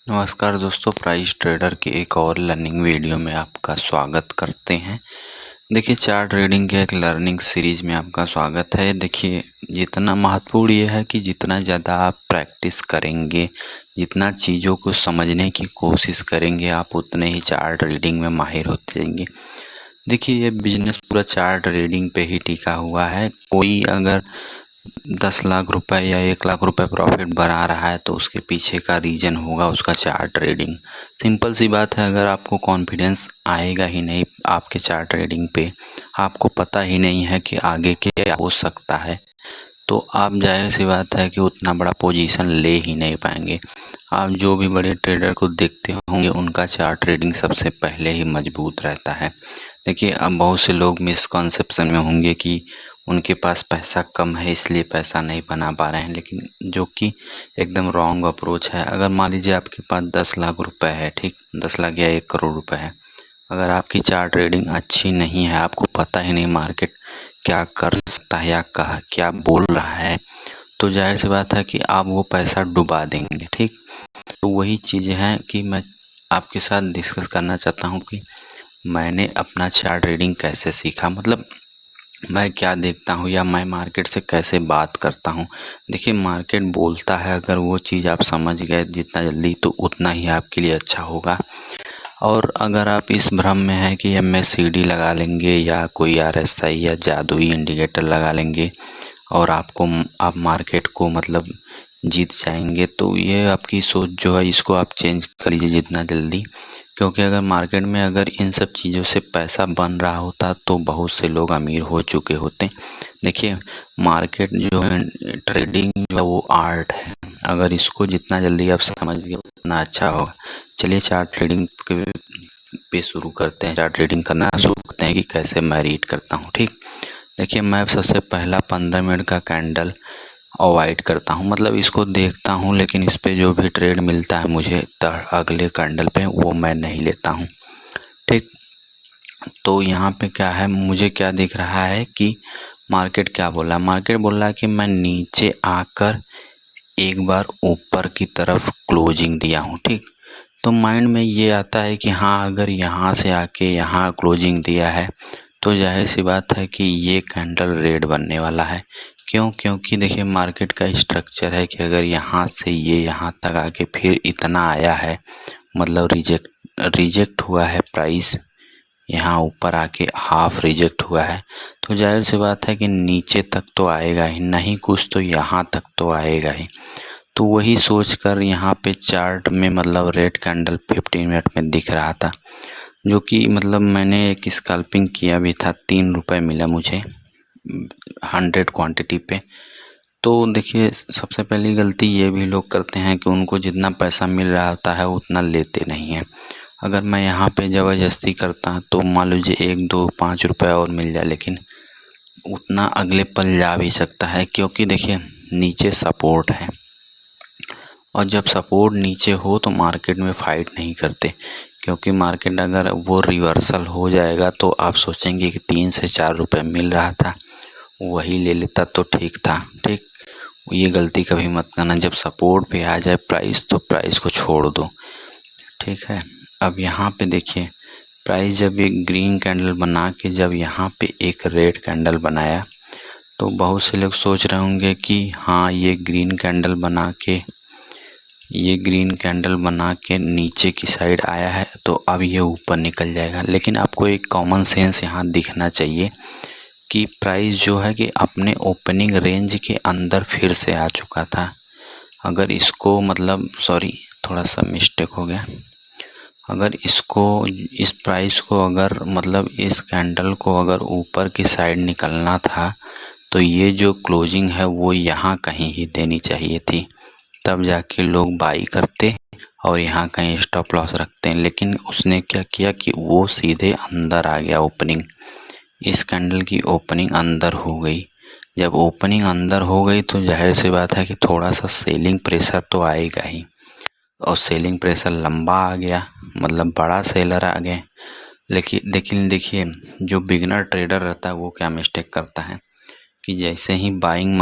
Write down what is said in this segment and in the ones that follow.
नमस्कार दोस्तों, price trader के एक और लर्निंग वीडियो में आपका स्वागत करते हैं। देखिए, चार्ट रीडिंग के एक लर्निंग सीरीज में आपका स्वागत है। देखिए, जितना महत्वपूर्ण ये है कि जितना ज़्यादा आप प्रैक्टिस करेंगे, जितना चीज़ों को समझने की कोशिश करेंगे, आप उतने ही चार्ट रीडिंग में माहिर होते जाएंगे। देखिए, ये बिजनेस पूरा चार्ट रीडिंग पे ही टिका हुआ है। कोई अगर 10 लाख रुपए या 1 लाख रुपए प्रॉफिट बना रहा है तो उसके पीछे का रीजन होगा उसका चार्ट ट्रेडिंग। सिंपल सी बात है, अगर आपको कॉन्फिडेंस आएगा ही नहीं आपके चार्ट ट्रेडिंग पे, आपको पता ही नहीं है कि आगे क्या हो सकता है, तो आप जाहिर सी बात है कि उतना बड़ा पोजीशन ले ही नहीं पाएंगे। आप जो भी बड़े ट्रेडर को देखते होंगे उनका चार्ट ट्रेडिंग सबसे पहले ही मजबूत रहता है। देखिए, अब बहुत से लोग मिसकॉन्सेप्शन में होंगे कि उनके पास पैसा कम है इसलिए पैसा नहीं बना पा रहे हैं, लेकिन जो कि एकदम रॉन्ग अप्रोच है। अगर मान लीजिए आपके पास 10 लाख रुपए है, ठीक, 10 लाख या 1 करोड़ रुपए है, अगर आपकी चार्ट ट्रेडिंग अच्छी नहीं है, आपको पता ही नहीं मार्केट क्या कर सकता है या क्या बोल रहा है, तो जाहिर सी बात है कि आप वो पैसा डुबा देंगे। ठीक, तो वही चीज़ें हैं कि मैं आपके साथ डिस्कस करना चाहता हूँ कि मैंने अपना चार्ट रीडिंग कैसे सीखा, मतलब मैं क्या देखता हूँ या मैं मार्केट से कैसे बात करता हूँ। देखिए, मार्केट बोलता है, अगर वो चीज़ आप समझ गए जितना जल्दी तो उतना ही आपके लिए अच्छा होगा। और अगर आप इस भ्रम में हैं कि MACD लगा लेंगे या कोई RSI या जादुई इंडिकेटर लगा लेंगे और आप मार्केट को मतलब जीत जाएंगे, तो ये आपकी सोच जो है इसको आप चेंज कर लीजिए जितना जल्दी। क्योंकि अगर मार्केट में अगर इन सब चीज़ों से पैसा बन रहा होता तो बहुत से लोग अमीर हो चुके होते। देखिए, मार्केट जो है, ट्रेडिंग जो है वो आर्ट है। अगर इसको जितना जल्दी आप समझ गए उतना अच्छा होगा। चलिए चार्ट ट्रेडिंग पे शुरू करते हैं, चार्ट ट्रेडिंग करना शुरू करते हैं कि कैसे मैं रीड करता हूँ। ठीक, देखिए, मैं सबसे पहला 15 मिनट का कैंडल अवॉइड करता हूँ, मतलब इसको देखता हूँ, लेकिन इस पे जो भी ट्रेड मिलता है मुझे अगले कैंडल पे वो मैं नहीं लेता हूँ। ठीक, तो यहाँ पे क्या है, मुझे क्या दिख रहा है कि मार्केट क्या बोल रहा है। मार्केट बोल रहा है कि मैं नीचे आकर एक बार ऊपर की तरफ क्लोजिंग दिया हूँ। ठीक, तो माइंड में ये आता है कि हाँ, अगर यहाँ से आके यहाँ क्लोजिंग दिया है तो जाहिर सी बात है कि ये कैंडल रेड बनने वाला है। क्यों? क्योंकि देखिए, मार्केट का स्ट्रक्चर है कि अगर यहाँ से ये यहाँ तक आके फिर इतना आया है, मतलब रिजेक्ट हुआ है प्राइस, यहाँ ऊपर आके हाफ रिजेक्ट हुआ है, तो जाहिर सी बात है कि नीचे तक तो आएगा ही नहीं, कुछ तो यहाँ तक तो आएगा ही। तो वही सोच कर यहाँ पे चार्ट में मतलब रेड कैंडल 15 मिनट में दिख रहा था, जो कि मतलब मैंने एक स्कैल्पिंग किया भी था, 3 रुपये मिला मुझे 100 क्वांटिटी पे। तो देखिए, सबसे पहली गलती ये भी लोग करते हैं कि उनको जितना पैसा मिल रहा होता है उतना लेते नहीं हैं। अगर मैं यहाँ पे ज़बरदस्ती करता तो मान लीजिए 1 2 5 रुपये और मिल जाए, लेकिन उतना अगले पल जा भी सकता है, क्योंकि देखिए नीचे सपोर्ट है, और जब सपोर्ट नीचे हो तो मार्केट में फ़ाइट नहीं करते, क्योंकि मार्केट अगर वो रिवर्सल हो जाएगा तो आप सोचेंगे कि 3 से 4 रुपये मिल रहा था, वही ले लेता तो ठीक था। ठीक, ये गलती कभी मत करना, जब सपोर्ट पे आ जाए प्राइस तो प्राइस को छोड़ दो। ठीक है, अब यहाँ पे देखिए, प्राइस जब एक ग्रीन कैंडल बना के जब यहाँ पे एक रेड कैंडल बनाया, तो बहुत से लोग सोच रहे होंगे कि हाँ, ये ग्रीन कैंडल बना के नीचे की साइड आया है तो अब ये ऊपर निकल जाएगा। लेकिन आपको एक कॉमन सेंस यहाँ दिखना चाहिए कि प्राइस जो है कि अपने ओपनिंग रेंज के अंदर फिर से आ चुका था। अगर इसको मतलब सॉरी, थोड़ा सा मिस्टेक हो गया। अगर इस प्राइस को अगर मतलब इस कैंडल को अगर ऊपर की साइड निकलना था तो ये जो क्लोजिंग है वो यहाँ कहीं ही देनी चाहिए थी, तब जाके लोग बाई करते और यहाँ कहीं स्टॉप लॉस रखते हैं। लेकिन उसने क्या किया कि वो सीधे अंदर आ गया, ओपनिंग, इस कैंडल की ओपनिंग अंदर हो गई। जब ओपनिंग अंदर हो गई तो जाहिर सी बात है कि थोड़ा सा सेलिंग प्रेशर तो आएगा ही, और सेलिंग प्रेशर लंबा आ गया, मतलब बड़ा सेलर आ गए। लेकिन देखिए, जो बिगनर ट्रेडर रहता है वो क्या मिस्टेक करता है कि जैसे ही बाइंग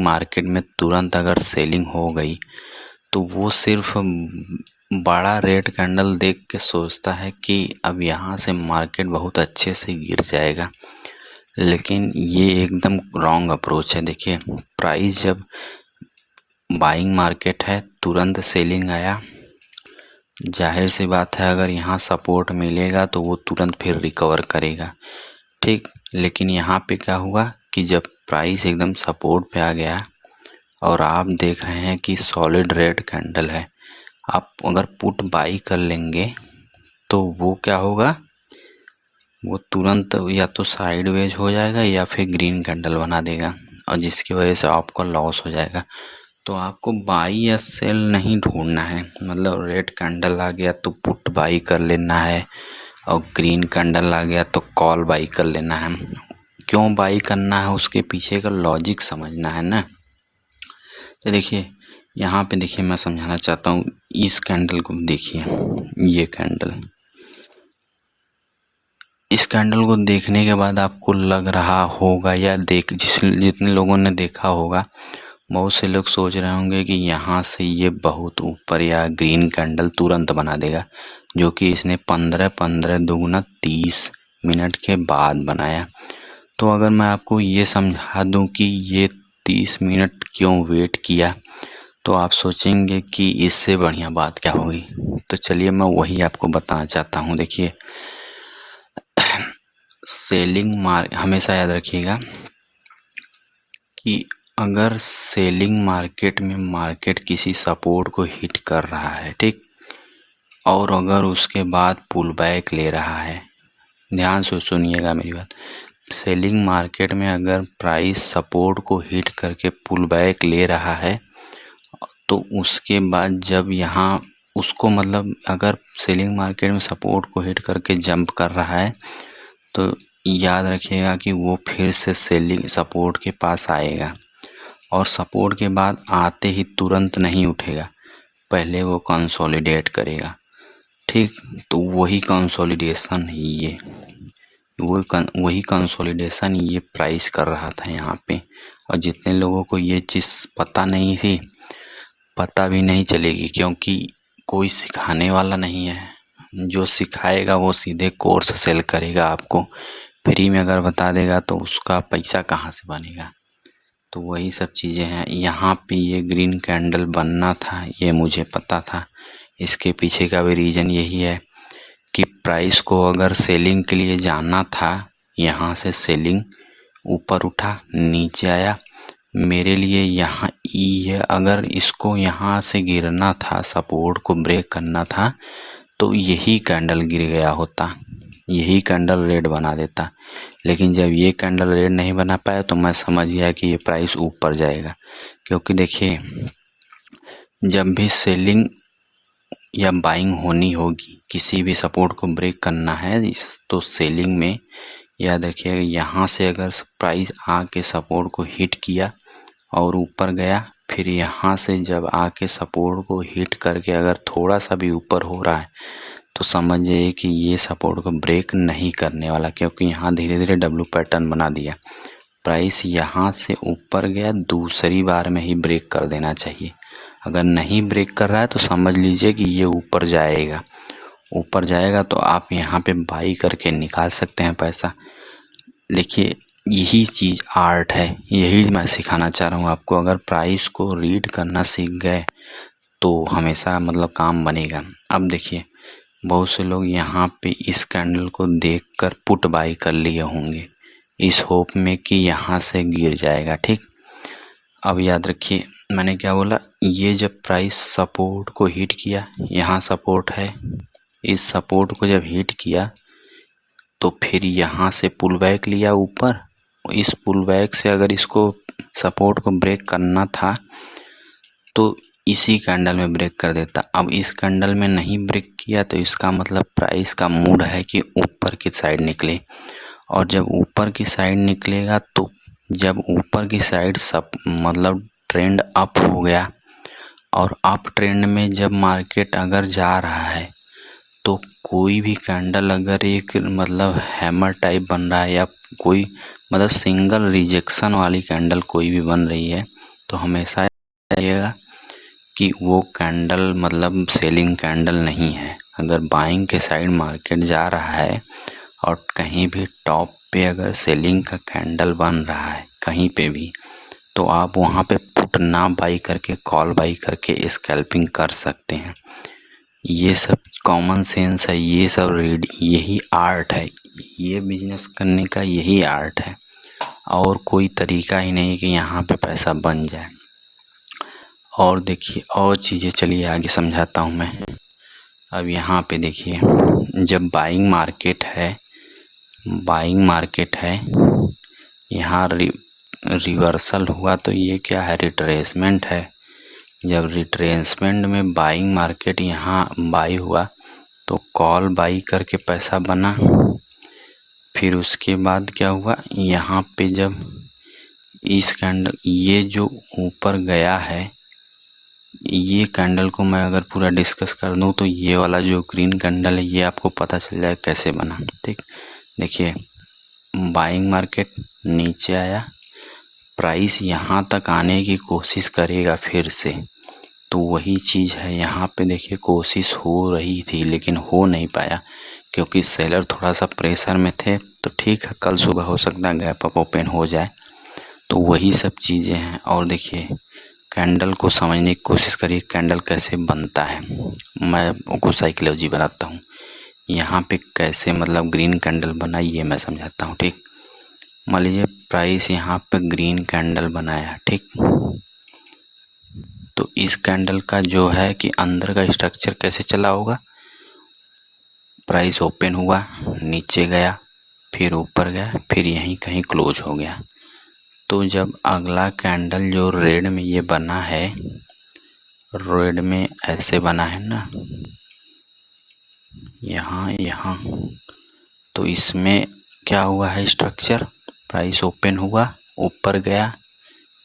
मार्केट में तुरंत अगर सेलिंग हो गई तो वो सिर्फ बड़ा रेड कैंडल देख के सोचता है कि अब यहाँ से मार्केट बहुत अच्छे से गिर जाएगा, लेकिन ये एकदम रॉन्ग अप्रोच है। देखिए, प्राइस जब बाइंग मार्केट है, तुरंत सेलिंग आया, जाहिर सी बात है अगर यहाँ सपोर्ट मिलेगा तो वो तुरंत फिर रिकवर करेगा, ठीक। लेकिन यहाँ पे क्या हुआ कि जब प्राइस एकदम सपोर्ट पे आ गया और आप देख रहे हैं कि सॉलिड रेड कैंडल है, आप अगर पुट बाई कर लेंगे तो वो क्या होगा, वो तुरंत या तो साइडवेज हो जाएगा या फिर ग्रीन कैंडल बना देगा, और जिसकी वजह से आपको लॉस हो जाएगा। तो आपको बाई या सेल नहीं ढूंढना है, मतलब रेड कैंडल आ गया तो पुट बाई कर लेना है और ग्रीन कैंडल आ गया तो कॉल बाई कर लेना है। क्यों बाई करना है, उसके पीछे का लॉजिक समझना है ना। तो देखिए यहाँ पे, देखिए मैं समझाना चाहता हूँ, इस कैंडल को देखिए, ये कैंडल, इस कैंडल को देखने के बाद आपको लग रहा होगा या जितने लोगों ने देखा होगा, बहुत से लोग सोच रहे होंगे कि यहाँ से ये बहुत ऊपर या ग्रीन कैंडल तुरंत बना देगा, जो कि इसने 15 दुगुना 30 मिनट के बाद बनाया। तो अगर मैं आपको ये समझा दूं कि ये 30 मिनट क्यों वेट किया, तो आप सोचेंगे कि इससे बढ़िया बात क्या होगी। तो चलिए मैं वही आपको बताना चाहता हूँ। देखिए, हमेशा याद रखिएगा कि अगर सेलिंग मार्केट में मार्केट किसी सपोर्ट को हिट कर रहा है, ठीक, और अगर उसके बाद पुल बैक ले रहा है, ध्यान से सुनिएगा मेरी बात, सेलिंग मार्केट में अगर प्राइस सपोर्ट को हिट करके पुल बैक ले रहा है, तो उसके बाद जब यहाँ उसको, मतलब अगर सेलिंग मार्केट में सपोर्ट को हिट करके जंप कर रहा है, तो याद रखिएगा कि वो फिर से सेलिंग सपोर्ट के पास आएगा, और सपोर्ट के बाद आते ही तुरंत नहीं उठेगा, पहले वो कंसोलिडेट करेगा, ठीक। तो वही कंसोलिडेशन ही ये वही कंसोलिडेशन ये प्राइस कर रहा था यहाँ पे। और जितने लोगों को ये चीज़ पता नहीं थी, पता भी नहीं चलेगी, क्योंकि कोई सिखाने वाला नहीं है। जो सिखाएगा वो सीधे कोर्स सेल करेगा आपको, फ्री में अगर बता देगा तो उसका पैसा कहाँ से बनेगा। तो वही सब चीज़ें हैं। यहाँ पे ये ग्रीन कैंडल बनना था, ये मुझे पता था। इसके पीछे का भी रीज़न यही है कि प्राइस को अगर सेलिंग के लिए जाना था, यहाँ से सेलिंग ऊपर उठा, नीचे आया, मेरे लिए यहाँ ई है, अगर इसको यहाँ से गिरना था, सपोर्ट को ब्रेक करना था, तो यही कैंडल गिर गया होता, यही कैंडल रेड बना देता। लेकिन जब ये कैंडल रेड नहीं बना पाया तो मैं समझ गया कि ये प्राइस ऊपर जाएगा। क्योंकि देखिए, जब भी सेलिंग या बाइंग होनी होगी, किसी भी सपोर्ट को ब्रेक करना है, तो सेलिंग में याद रखिएगा, यहाँ से अगर प्राइस आके सपोर्ट को हिट किया और ऊपर गया, फिर यहाँ से जब आके सपोर्ट को हिट करके अगर थोड़ा सा भी ऊपर हो रहा है, तो समझ जाइए कि ये सपोर्ट को ब्रेक नहीं करने वाला, क्योंकि यहाँ धीरे धीरे डब्ल्यू पैटर्न बना दिया। प्राइस यहाँ से ऊपर गया, दूसरी बार में ही ब्रेक कर देना चाहिए। अगर नहीं ब्रेक कर रहा है तो समझ लीजिए कि ये ऊपर जाएगा, ऊपर जाएगा तो आप यहाँ पे बाई करके निकाल सकते हैं पैसा। देखिए, यही चीज़ आर्ट है, यही मैं सिखाना चाह रहा हूँ आपको। अगर प्राइस को रीड करना सीख गए तो हमेशा मतलब काम बनेगा। अब देखिए, बहुत से लोग यहाँ पे इस कैंडल को देखकर पुट बाई कर लिए होंगे, इस होप में कि यहाँ से गिर जाएगा, ठीक। अब याद रखिए मैंने क्या बोला, ये जब प्राइस सपोर्ट को हिट किया, यहाँ सपोर्ट है, इस सपोर्ट को जब हिट किया तो फिर यहाँ से पुल बैक लिया ऊपर। इस पुल बैक से अगर इसको सपोर्ट को ब्रेक करना था तो इसी कैंडल में ब्रेक कर देता। अब इस कैंडल में नहीं ब्रेक किया तो इसका मतलब प्राइस का मूड है कि ऊपर की साइड निकले, और जब ऊपर की साइड निकलेगा तो जब ऊपर की साइड सब मतलब ट्रेंड अप हो गया, और अप ट्रेंड में जब मार्केट अगर जा रहा है तो कोई भी कैंडल अगर एक मतलब हैमर टाइप बन रहा है या कोई मतलब सिंगल रिजेक्शन वाली कैंडल कोई भी बन रही है, तो हमेशा आइएगा कि वो कैंडल मतलब सेलिंग कैंडल नहीं है। अगर बाइंग के साइड मार्केट जा रहा है और कहीं भी टॉप पे अगर सेलिंग का कैंडल बन रहा है कहीं पे भी, तो आप वहाँ पे पुट ना बाई करके कॉल बाई करके स्कैल्पिंग कर सकते हैं। ये सब कॉमन सेंस है, ये सब यही आर्ट है, ये बिजनेस करने का यही आर्ट है और कोई तरीका ही नहीं कि यहाँ पे पैसा बन जाए। और देखिए और चीज़ें, चलिए आगे समझाता हूँ मैं। अब यहाँ पे देखिए, जब बाइंग मार्केट है यहाँ रिवर्सल हुआ तो ये क्या है, रिट्रेसमेंट है। जब रिट्रेसमेंट में बाइंग मार्केट यहाँ बाई हुआ तो कॉल बाई करके पैसा बना। फिर उसके बाद क्या हुआ, यहाँ पे जब इस कैंडल ये जो ऊपर गया है, ये कैंडल को मैं अगर पूरा डिस्कस कर दूं तो ये वाला जो ग्रीन कैंडल है ये आपको पता चल जाए कैसे बना। ठीक, देखिए बाइंग मार्केट नीचे आया, प्राइस यहाँ तक आने की कोशिश करेगा फिर से, तो वही चीज़ है यहाँ पे। देखिए कोशिश हो रही थी लेकिन हो नहीं पाया क्योंकि सेलर थोड़ा सा प्रेशर में थे। तो ठीक है, कल सुबह हो सकता है गैप अप ओपन हो जाए। तो वही सब चीज़ें हैं। और देखिए कैंडल को समझने की कोशिश करिए, कैंडल कैसे बनता है। मैं आपको साइकोलॉजी बनाता हूँ, यहाँ पे कैसे मतलब ग्रीन कैंडल बना ये मैं समझाता हूँ। ठीक, मान लीजिए प्राइस यहाँ पे ग्रीन कैंडल बनाया, ठीक, तो इस कैंडल का जो है कि अंदर का स्ट्रक्चर कैसे चला होगा, प्राइस ओपन हुआ, नीचे गया, फिर ऊपर गया, फिर यहीं कहीं क्लोज हो गया। तो जब अगला कैंडल जो रेड में ये बना है, रेड में ऐसे बना है ना, यहाँ, तो इसमें क्या हुआ है स्ट्रक्चर, प्राइस ओपन हुआ, ऊपर गया,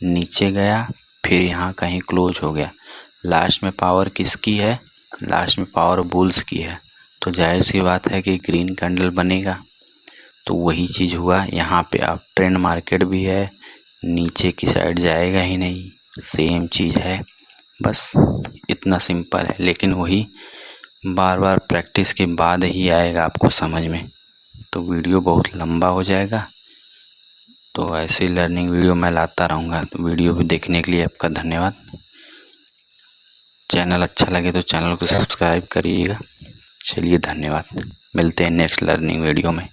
नीचे गया, फिर यहाँ कहीं क्लोज हो गया। लास्ट में पावर किसकी है, लास्ट में पावर बुल्स की है। तो जाहिर सी बात है कि ग्रीन कैंडल बनेगा। तो वही चीज़ हुआ यहाँ पे। अब ट्रेंड मार्केट भी है, नीचे की साइड जाएगा ही नहीं, सेम चीज़ है, बस इतना सिंपल है। लेकिन वही बार बार प्रैक्टिस के बाद ही आएगा आपको समझ में। तो वीडियो बहुत लंबा हो जाएगा, तो ऐसी लर्निंग वीडियो मैं लाता रहूँगा। तो वीडियो भी देखने के लिए आपका धन्यवाद। चैनल अच्छा लगे तो चैनल को सब्सक्राइब करिएगा। चलिए धन्यवाद, मिलते हैं नेक्स्ट लर्निंग वीडियो में।